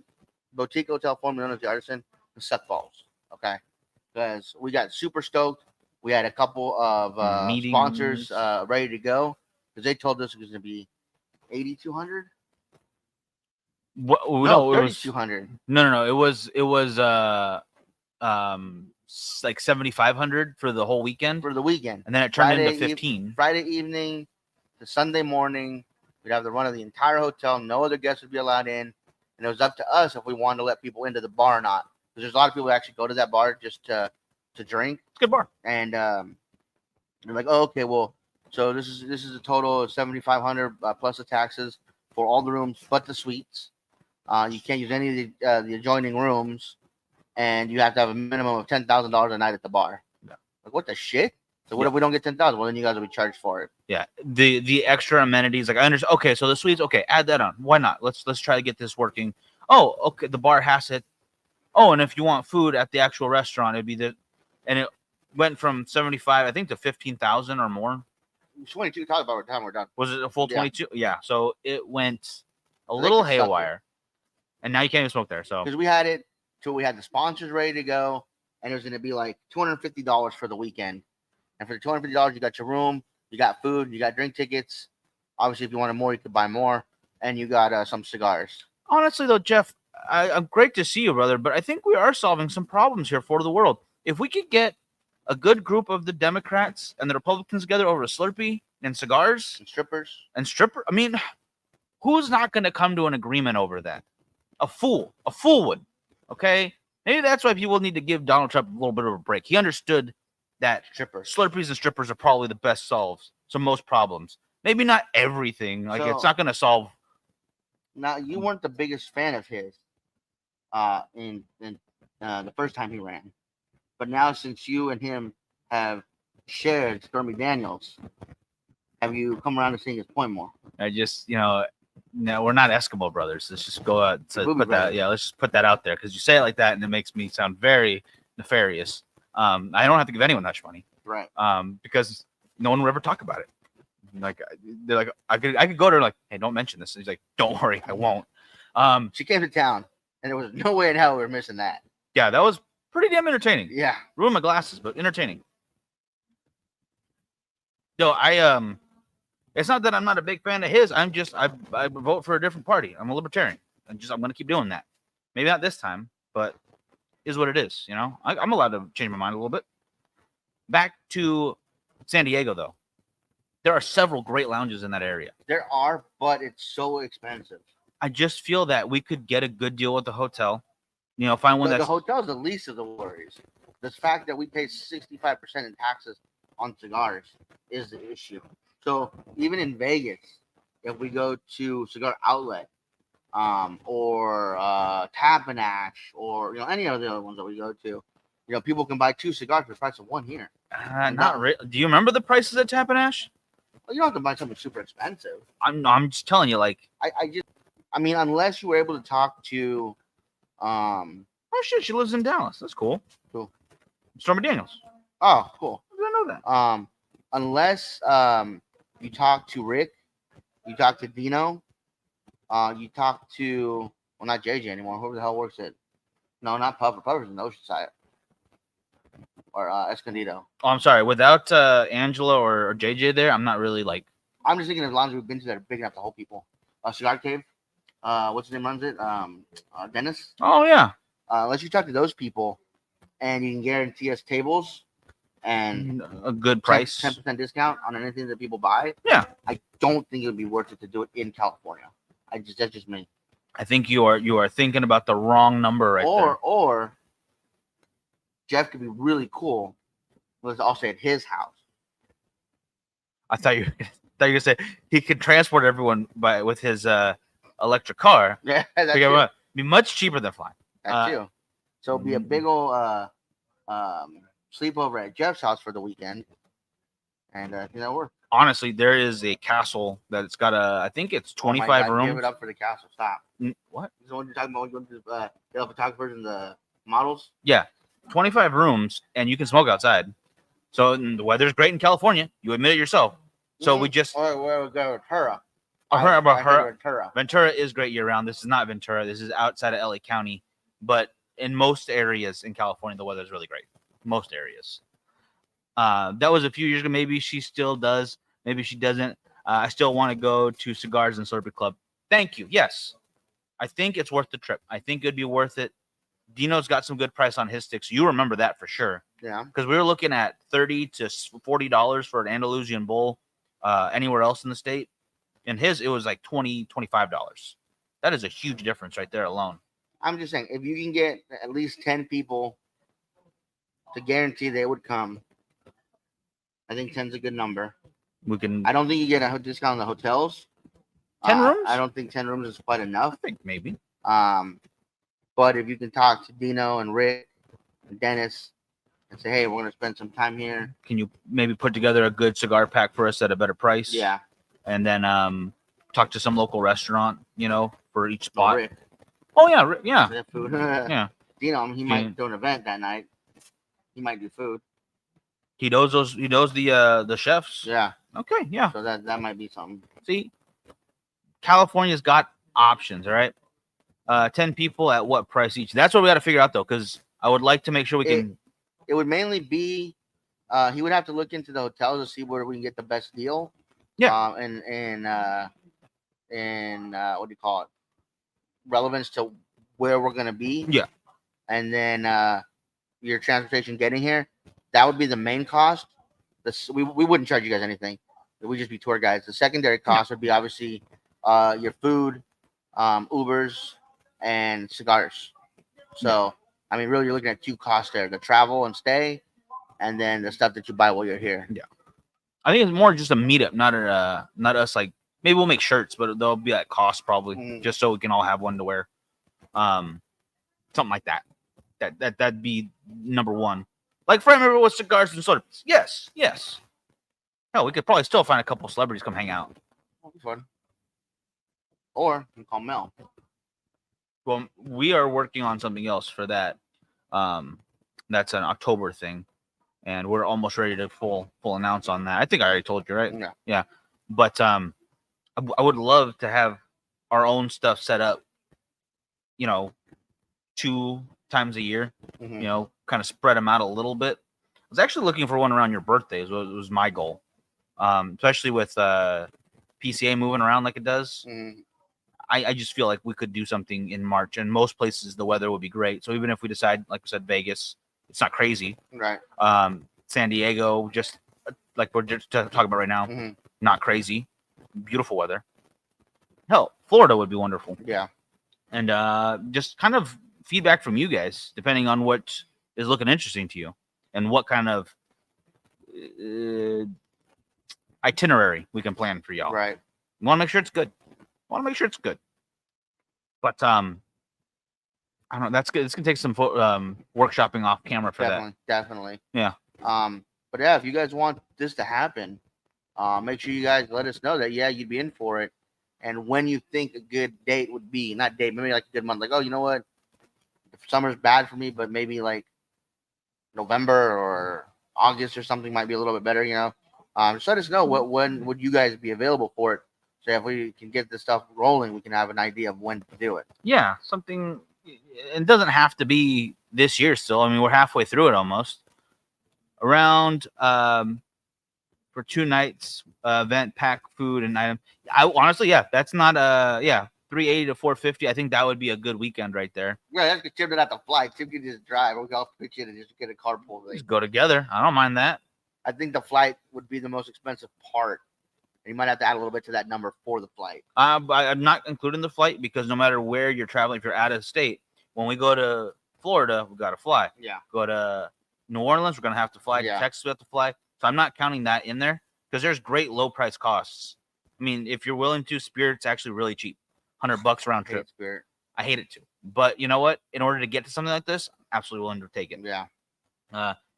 boutique hotel formerly known as the Artisan is Suck Balls. Okay, because we got super stoked. We had a couple of sponsors ready to go because they told us it was going to be 8,200. No, 3,200. No. It was like 7,500 for the whole weekend. For the weekend, and then it turned into 15. Friday evening to Sunday morning, we'd have the run of the entire hotel. No other guests would be allowed in, and it was up to us if we wanted to let people into the bar or not. Because there's a lot of people that actually go to that bar just to drink. It's a good bar. And they're like, oh, okay, well, so this is a total of 7,500 plus the taxes for all the rooms but the suites. You can't use any of the adjoining rooms, and you have to have a minimum of $10,000 a night at the bar. Yeah. Like, what the shit? So what if we don't get 10,000? Well, then you guys will be charged for it. Yeah, the extra amenities, like I understand. Okay, so the suites, okay, add that on. Why not? Let's try to get this working. Oh, okay, the bar has it. Oh, and if you want food at the actual restaurant, it'd be and it went from 75, I think, to 15,000 or more. 22. Talk about the time we're done. Was it a full Yeah. 22? Yeah. So it went a They little can suck it. haywire, and now you can't even smoke there. So Because we had it till we had the sponsors ready to go, and it was going to be like $250 for the weekend. And for the $250, you got your room, you got food, you got drink tickets. Obviously, if you wanted more, you could buy more, and you got some cigars. honestly, though, Jeff, I'm great to see you, brother. But I think we are solving some problems here for the world. If we could get a good group of the Democrats and the Republicans together over a Slurpee and cigars And strippers. and stripper, I mean, who's not going to come to an agreement over that? A fool would. Okay, maybe that's why people need to give Donald Trump a little bit of a break. He understood that Strippers. Slurpees and strippers are probably the best solves to most problems. Maybe not everything. Like it's So- not going to solve. Now, you weren't the biggest fan of his in the first time he ran. But now, since you and him have shared Stormy Daniels, have you come around to seeing his point more? I just, no, we're not Eskimo brothers. Let's just go out to Movie put that. brothers. Yeah, let's just put that out there because you say it like that and it makes me sound very nefarious. I don't have to give anyone that money. Right. Because no one will ever talk about it. Like they're like, I could go to her like, hey, don't mention this. And he's like, don't worry, I won't. She came to town, and there was no way in hell we were missing that. Yeah, that was pretty damn entertaining. Yeah. Ruined my glasses, but entertaining. No, it's not that I'm not a big fan of his. I'm just I vote for a different party. I'm a libertarian. I'm gonna keep doing that. Maybe not this time, but is what it is. I'm allowed to change my mind a little bit. Back to San Diego, though. There are several great lounges in that area. There are, but it's so expensive. I just feel that we could get a good deal with the hotel. Find one The that's hotel's the least of the worries. The fact that we pay 65% in taxes on cigars is the issue. So even in Vegas, if we go to Cigar Outlet, or Tapanash, or any of the other ones that we go to, people can buy 2 cigars for the price of 1 here. not really. Do you remember the prices at Tapanash? Well, you don't have to buy something super expensive. I'm just telling you, like, I mean, unless you were able to talk to, oh shit, she lives in Dallas. That's cool. Cool. Stormy Daniels. oh, cool. I didn't know that. Unless you talk to Rick, you talk to Dino, you talk to, well, not JJ anymore. Who the hell works it? No, not Puffer. Puffer's in Oceanside. Or Escondido. Oh, I'm sorry. Without Angela or JJ there, I'm not really like. I'm just thinking of lounges we've been to that are big enough to hold people. Cigar Cave. What's his name runs it? Dennis. Oh yeah. Unless you talk to those people, and you can guarantee us tables and A good price. 10% discount on anything that people buy. Yeah. I don't think it would be worth it to do it in California. That's just me. I think you are thinking about the wrong number right there. Or Jeff could be really cool. Let's all say at his house. I thought you were gonna say he could transport everyone with his electric car. Yeah, that's Figure you. out- Be much cheaper than flying. That's you. So it'll be a big old sleepover at Jeff's house for the weekend, and that'll work. Honestly, there is a castle that it's got I think it's Oh my 25 God, rooms. Give it up for the castle. Stop. Is What? the one you're talking about? Going to the photographers and the models. Yeah, 25 rooms, and you can smoke outside. So the weather's great in California. You admit it yourself. So we just Where we go, Ventura. I heard about her. Ventura. Ventura is great year round. This is not Ventura. This is outside of LA County, but in most areas in California, the weather is really great. Most areas. That was a few years ago. Maybe she still does. Maybe she doesn't. I still want to go to Cigars and Slurpee Club. Thank you. Yes, I think it's worth the trip. I think it'd be worth it. Dino's got some good price on his sticks. You remember that for sure. Yeah. Because we were looking at $30 to $40 for an Andalusian bull anywhere else in the state. In his, it was like $20, $25. That is a huge difference right there alone. I'm just saying, if you can get at least 10 people to guarantee they would come, I think 10's a good number. We can, I don't think you get a discount on the hotels. 10 rooms? I don't think 10 rooms is quite I enough. think maybe. But if you can talk to Dino and Rick and Dennis, and say, hey, we're gonna spend some time here. Can you maybe put together a good cigar pack for us at a better price? Yeah. And then talk to some local restaurant, for each spot. Rick, Oh yeah, yeah, that food. yeah. He might do an event that night. He might do food. He knows those. He knows the chefs. Yeah. Okay, yeah. So that might be something. See, California's got options. All right. 10 people at what price each? That's what we got to figure out though, because I would like to make sure we can. It would mainly be. He would have to look into the hotels to see where we can get the best deal. Yeah. And what do you call it? Relevance to where we're gonna be. Yeah. And then your transportation getting here, that would be the main cost. We wouldn't charge you guys anything. It would just be tour guides. The secondary cost would be obviously your food, Ubers, and cigars. So I mean, really, you're looking at two costs there: the travel and stay, and then the stuff that you buy while you're here. Yeah. I think it's more just a meetup, not us like maybe we'll make shirts, but they'll be at cost probably, just so we can all have one to wear. Something like that. That'd be number one. Like Friend River with cigars and soda. Yes. Hell, we could probably still find a couple celebrities come hang out. That'll be fun. Or you can call Mel. Well, we are working on something else for that. That's an October thing, and we're almost ready to full announce on that. I think I already told you, right? Yeah. But I would love to have our own stuff set up. 2 times a year. Mm-hmm. Kind of spread them out a little bit. I was actually looking for one around your birthdays. Was my goal, especially with PCA moving around like it does. Mm-hmm. I just feel like we could do something in March, and most places the weather would be great. So even if we decide, like I said, Vegas, it's not crazy. Right. San Diego, just like we're just talking about right now, not crazy, beautiful weather. Hell, Florida would be wonderful. Yeah. And just kind of feedback from you guys, depending on what is looking interesting to you and what kind of itinerary we can plan for y'all. Right. We want to make sure it's good. But I don't know. That's good. It's gonna take some workshopping off camera for that. Definitely. Yeah. But yeah, if you guys want this to happen, make sure you guys let us know that you'd be in for it, and when you think a good date would be. Not date, maybe like a good month. Like, oh, you know what? Summer's bad for me, but maybe like November or August or something might be a little bit better. Just let us know when would you guys be available for it. So if we can get this stuff rolling, we can have an idea of when to do it. Yeah, something. It doesn't have to be this year still. I mean, we're halfway through it almost. Around for 2 nights, event, pack, food, and item. I honestly, that's not $380 to $450. I think that would be a good weekend right there. Yeah, that's because Tim didn't have to fly. Tim can just drive. We can all pitch in and just get a carpool. Just go together. I don't mind that. I think the flight would be the most expensive part. You might have to add a little bit to that number for the flight. I'm not including the flight because no matter where you're traveling, if you're out of state, when we go to Florida, we got to fly. Yeah. Go to New Orleans, we're going to have to fly. Yeah. To Texas, we have to fly. So I'm not counting that in there because there's great low price costs. I mean, if you're willing to, Spirit's actually really cheap. $100 round trip. Spirit. I hate it too. But you know what? In order to get to something like this, absolutely willing to take it. Yeah.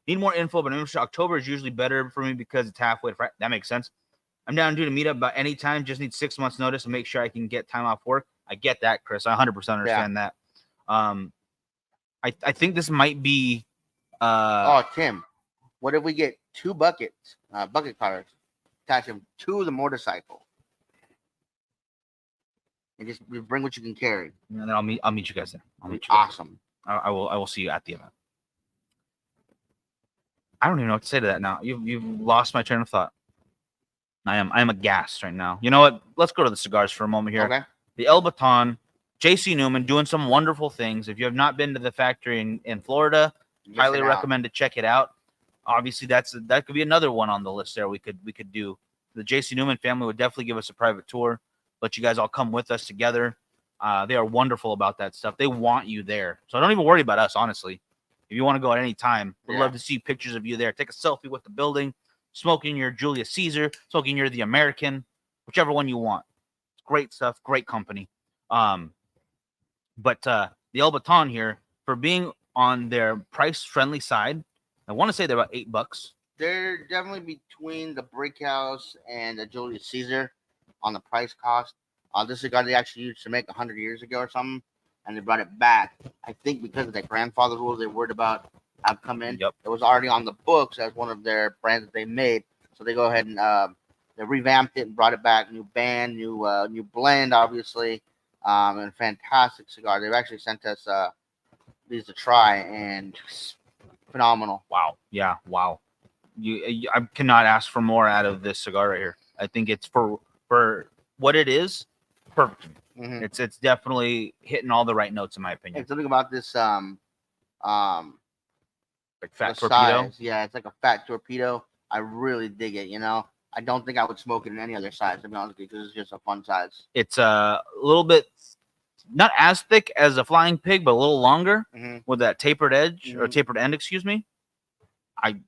Need more info, but October is usually better for me because it's halfway to Friday. That makes sense. I'm down to do a meetup about any time. Just need 6 months notice and make sure I can get time off work. I get that, Chris. I 100% understand that. I think this might be. Tim, what if we get 2 bucket cars, attach them to the motorcycle, and just bring what you can carry? And then I'll meet you guys there. Awesome. I will see you at the event. I don't even know what to say to that now. You've lost my train of thought. I am aghast right now. You know what? Let's go to the cigars for a moment here. Okay. The El Baton, JC Newman doing some wonderful things. If you have not been to the factory in Florida, highly recommend to check it out. Obviously, that could be another one on the list there we could do. The JC Newman family would definitely give us a private tour. Let you guys all come with us together. They are wonderful about that stuff. They want you there. So don't even worry about us, honestly. If you want to go at any time, we'd love to see pictures of you there. Take a selfie with the building, smoking your Julius Caesar, smoking your The American, whichever one you want. It's great stuff, great company. But the El Baton here, for being on their price-friendly side, I want to say they're about $8. They're definitely between the Brick House and the Julius Caesar on the price cost. This cigar they actually used to make 100 years ago or something, and they brought it back. I think because of the grandfather rules they worried about have come in. Yep. It was already on the books as one of their brands that they made, so they go ahead and they revamped it and brought it back. New band, new blend, obviously, and fantastic cigar. They've actually sent us these to try, and phenomenal. Wow. Yeah. Wow. I cannot ask for more out of this cigar right here. I think it's for what it is, perfect. Mm-hmm. It's definitely hitting all the right notes in my opinion. And something about this Like fat the torpedo. size. Yeah, it's like a fat torpedo. I really dig it. I don't think I would smoke it in any other size, to be honest with you, because it's just a fun size. It's a little bit not as thick as a flying pig, but a little longer Mm-hmm. with that tapered edge or Mhm. tapered end, excuse me. I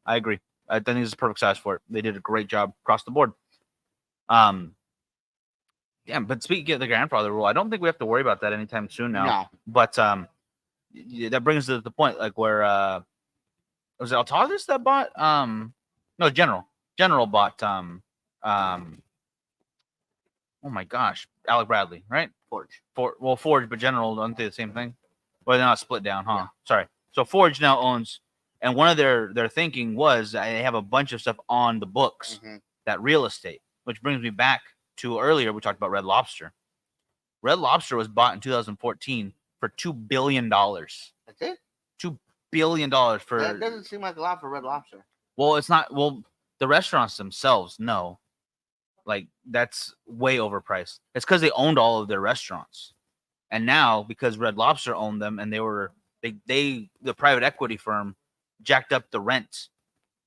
agree. I think it's a perfect size for it. They did a great job across the board. Yeah, but speaking of the grandfather rule, I don't think we have to worry about that anytime soon now. No. But that brings us to the point, like where was it Altagas that bought no General bought oh my gosh, Alec Bradley, right? Forge. Forge, but General don't they the same thing? Well, they're not split down, huh? Yeah. Sorry. So Forge now owns, and one of their thinking was they have a bunch of stuff on the books, Mm-hmm. that real estate, which brings me back to earlier we talked about Red Lobster. Red Lobster was bought in 2014 for $2 billion. That's it? $2 billion for. That doesn't seem like a lot for Red Lobster. Well, it's not. Well, the restaurants themselves, no. Like, that's way overpriced. It's because they owned all of their restaurants. And now, because Red Lobster owned them and the private equity firm jacked up the rent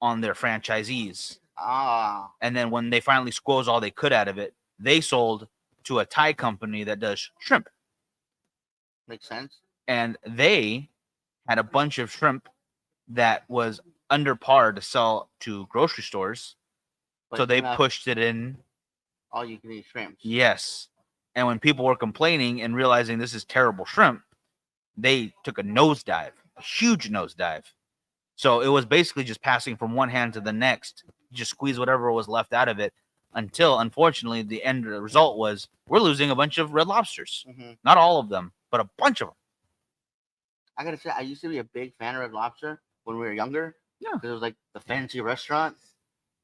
on their franchisees. Ah. And then when they finally squeezed all they could out of it, they sold to a Thai company that does shrimp. Makes sense. And they had a bunch of shrimp that was under par to sell to grocery stores. So they pushed it in. All you can eat shrimps. Yes. And when people were complaining and realizing this is terrible shrimp, they took a nosedive, a huge nosedive. So it was basically just passing from one hand to the next, just squeeze whatever was left out of it until, unfortunately, the end result was we're losing a bunch of Red Lobsters. Mm-hmm. Not all of them, but a bunch of them. I gotta say, I used to be a big fan of Red Lobster when we were younger. Yeah. Because it was like the fancy restaurant.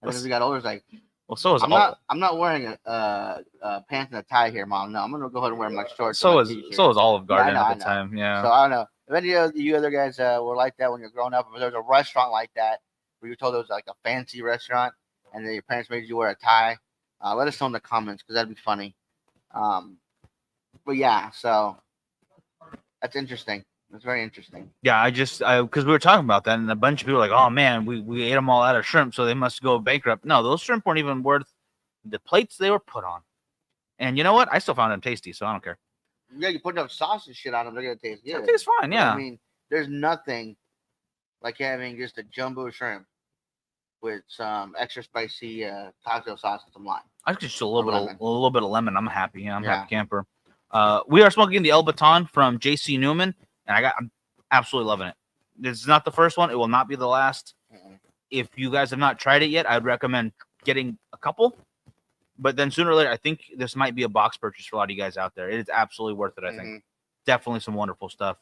And as we got older, it's like, well, so is I'm not wearing a pants and a tie here, Mom. No, I'm gonna go ahead and wear my shorts. So is Olive Garden I at the time. Yeah. So I don't know if any of you other guys were like that when you're growing up. If there was a restaurant like that where you were told it was like a fancy restaurant and then your parents made you wear a tie, let us know in the comments because that'd be funny. But yeah, so that's interesting. That's very interesting. Yeah, because we were talking about that, and a bunch of people were like, "Oh man, we ate them all out of shrimp, so they must go bankrupt." No, those shrimp weren't even worth the plates they were put on. And you know what? I still found them tasty, so I don't care. Yeah, you put enough sauce and shit on them, they're gonna taste good. It tastes fine, yeah. I mean, there's nothing like having just a jumbo shrimp with some extra spicy cocktail sauce and some lime. I just a little bit of lemon. I'm happy. Yeah, I'm a happy camper. We are smoking the El Baton from JC Newman, and I'm absolutely loving it. This is not the first one. It will not be the last. Mm-mm. If you guys have not tried it yet, I'd recommend getting a couple. But then sooner or later, I think this might be a box purchase for a lot of you guys out there. It is absolutely worth it, I think. Definitely some wonderful stuff.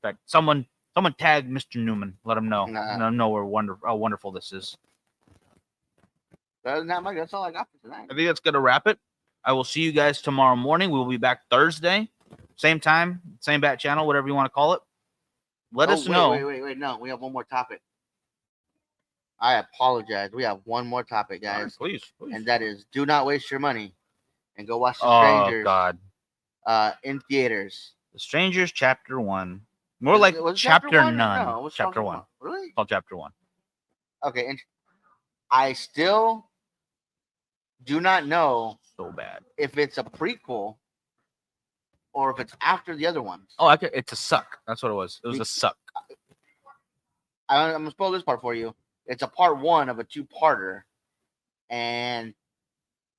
In fact, someone tag Mr. Newman. Let him know. Let him know how wonderful this is. Other than that, Mike, that's all I got for tonight. I think that's going to wrap it. I will see you guys tomorrow morning. We will be back Thursday. Same time, same bat channel, whatever you want to call it. Let us know. Wait. No, we have one more topic. I apologize. We have one more topic, guys. Right, please. And that is do not waste your money and go watch The Strangers. Oh, God. In theaters. The Strangers Chapter 1. More like Chapter None. No, it was Chapter 1. Really? It's called Chapter 1. Okay, and I still do not know so bad if it's a prequel or if it's after the other ones. Oh, it's a suck. That's what it was. It was a suck. I'm gonna spoil this part for you. It's a part one of a two-parter, and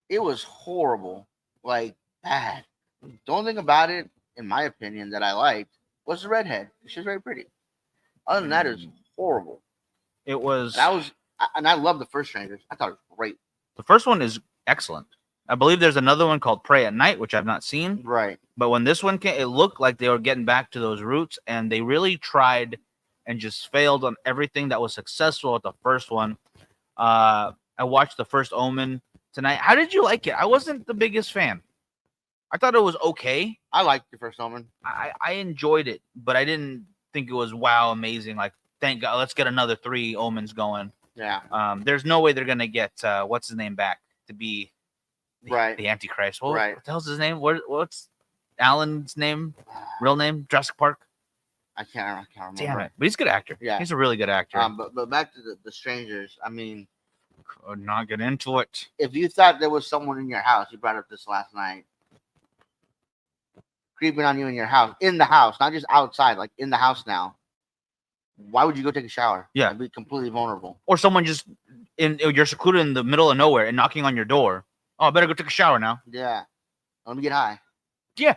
it was horrible, like bad. The only thing about it, in my opinion, that I liked was the redhead. She's very pretty. Other than that, it's horrible. It was. And I love the first Strangers. I thought it was great. The first one is excellent. I believe there's another one called Pray at Night, which I've not seen. Right. But when this one came, it looked like they were getting back to those roots, and they really tried and just failed on everything that was successful at the first one. I watched the first Omen tonight. How did you like it? I wasn't the biggest fan. I thought it was okay. I liked the first Omen. I enjoyed it, but I didn't think it was wow amazing. Like, thank God, let's get another 3 Omens going. Yeah. There's no way they're gonna get what's his name back to be the Antichrist. What the hell's his name? What's Alan's name? Real name? Jurassic Park. I can't remember. Damn it! But he's a good actor. Yeah, he's a really good actor. But back to the Strangers. I mean, could not get into it. If you thought there was someone in your house, you brought up this last night, creeping on you in your house, in the house, not just outside, like in the house now. Why would you go take a shower? Yeah, and be completely vulnerable. Or someone just you're secluded in the middle of nowhere and knocking on your door. Oh, I better go take a shower now. Yeah, let me get high. Yeah.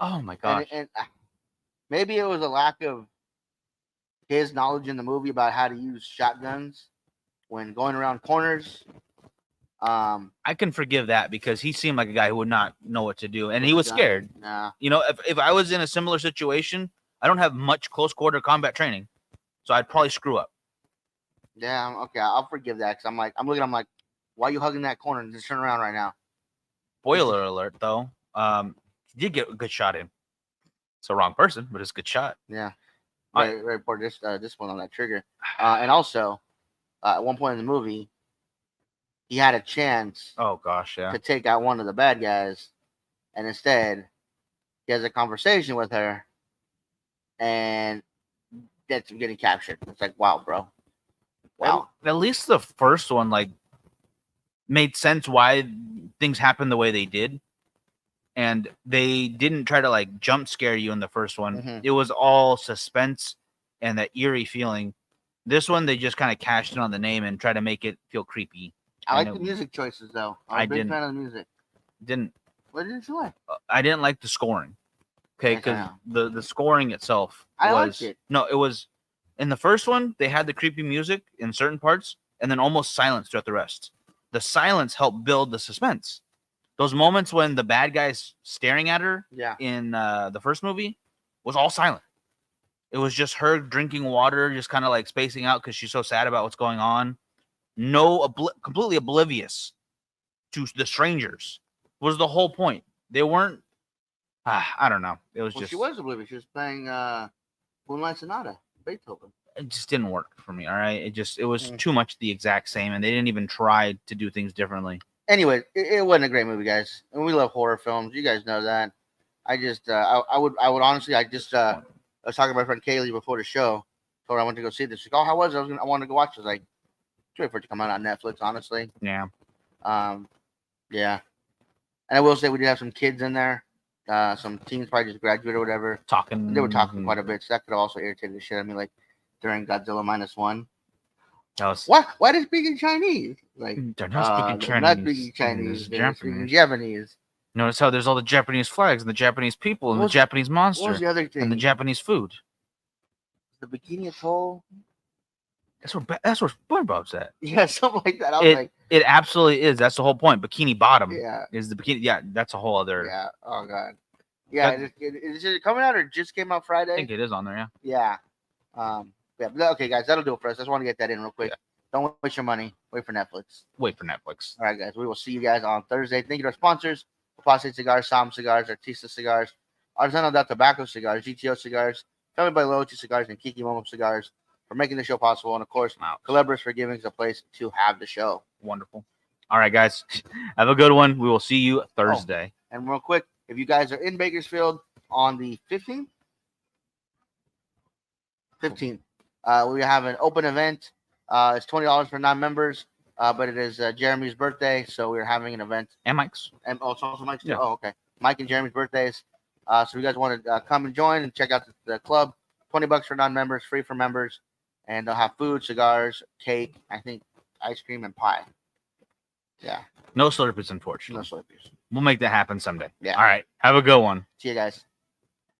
Oh my gosh. And maybe it was a lack of his knowledge in the movie about how to use shotguns when going around corners. I can forgive that because he seemed like a guy who would not know what to do, and he was scared. Nah. You know, if I was in a similar situation, I don't have much close quarter combat training, so I'd probably screw up. Yeah, okay, I'll forgive that because I'm looking, why are you hugging that corner? Just turn around right now. Spoiler alert, though. He did get a good shot in. It's the wrong person, but it's a good shot. Yeah. Right. For this one on that trigger, and also at one point in the movie, he had a chance. Oh gosh, yeah. To take out one of the bad guys, and instead, he has a conversation with her, and that's him getting captured. It's like, wow, bro. Wow. At least the first one made sense why things happened the way they did. And they didn't try to jump scare you in the first one. Mm-hmm. It was all suspense and that eerie feeling. This one, they just kind of cashed in on the name and tried to make it feel creepy. I like the music choices, though. I'm a big fan of the music. What didn't you like? I didn't like the scoring. Okay, because the scoring itself liked it. No, it was in the first one, they had the creepy music in certain parts and then almost silence throughout the rest. The silence helped build the suspense. Those moments when the bad guy's staring at her in the first movie was all silent. It was just her drinking water, just kind of spacing out because she's so sad about what's going on. Completely oblivious to the strangers was the whole point. They weren't. I don't know. It was just. She was oblivious. She was playing Moonlight Sonata, Beethoven. It just didn't work for me. All right. It was too much the exact same, and they didn't even try to do things differently. Anyway, it wasn't a great movie, guys. And we love horror films. You guys know that. I just, I would honestly, I was talking to my friend Kaylee before the show. Told her I went to go see this. She's like, oh, how was it? I wanted to go watch it. I was like, just wait for it to come out on Netflix, honestly. Yeah. Yeah. And I will say we did have some kids in there. Some teens probably just graduated or whatever. They were talking quite a bit. So that could have also irritated the shit out of me, during Godzilla -1. Why are they speaking Chinese? They're not speaking Chinese. Not speaking Chinese. They're speaking Japanese. Notice how there's all the Japanese flags and the Japanese people and the Japanese monster. What was the other thing? And the Japanese food. The Bikini Atoll. That's where SpongeBob's at. Yeah, something like that. It absolutely is. That's the whole point. Bikini Bottom. Yeah. Is the bikini? Yeah, that's a whole other. Yeah. Oh god. Yeah. Is it coming out or just came out Friday? I think it is on there. Yeah. Yeah. Okay, guys, that'll do it for us. I just want to get that in real quick. Yeah. Don't waste your money. Wait for Netflix. All right, guys. We will see you guys on Thursday. Thank you to our sponsors: Apostate Cigars, Sam Cigars, Artista Cigars, Artisanal Del Tobacco Cigars, GTO Cigars, Family by Loyalty Cigars, and Kiki Momo Cigars for making the show possible. And of course, Calibris for giving us a place to have the show. Wonderful. All right, guys. Have a good one. We will see you Thursday. And real quick, if you guys are in Bakersfield on the 15th, we have an open event. It's $20 for non-members, but it is Jeremy's birthday, so we're having an event. And Mike's. And also Mike's too? Yeah. Oh, okay. Mike and Jeremy's birthdays. So if you guys want to come and join and check out the club, $20 for non-members, free for members, and they'll have food, cigars, cake, I think ice cream and pie. Yeah. No Slurpees, unfortunately. No Slurpees. We'll make that happen someday. Yeah. All right. Have a good one. See you guys.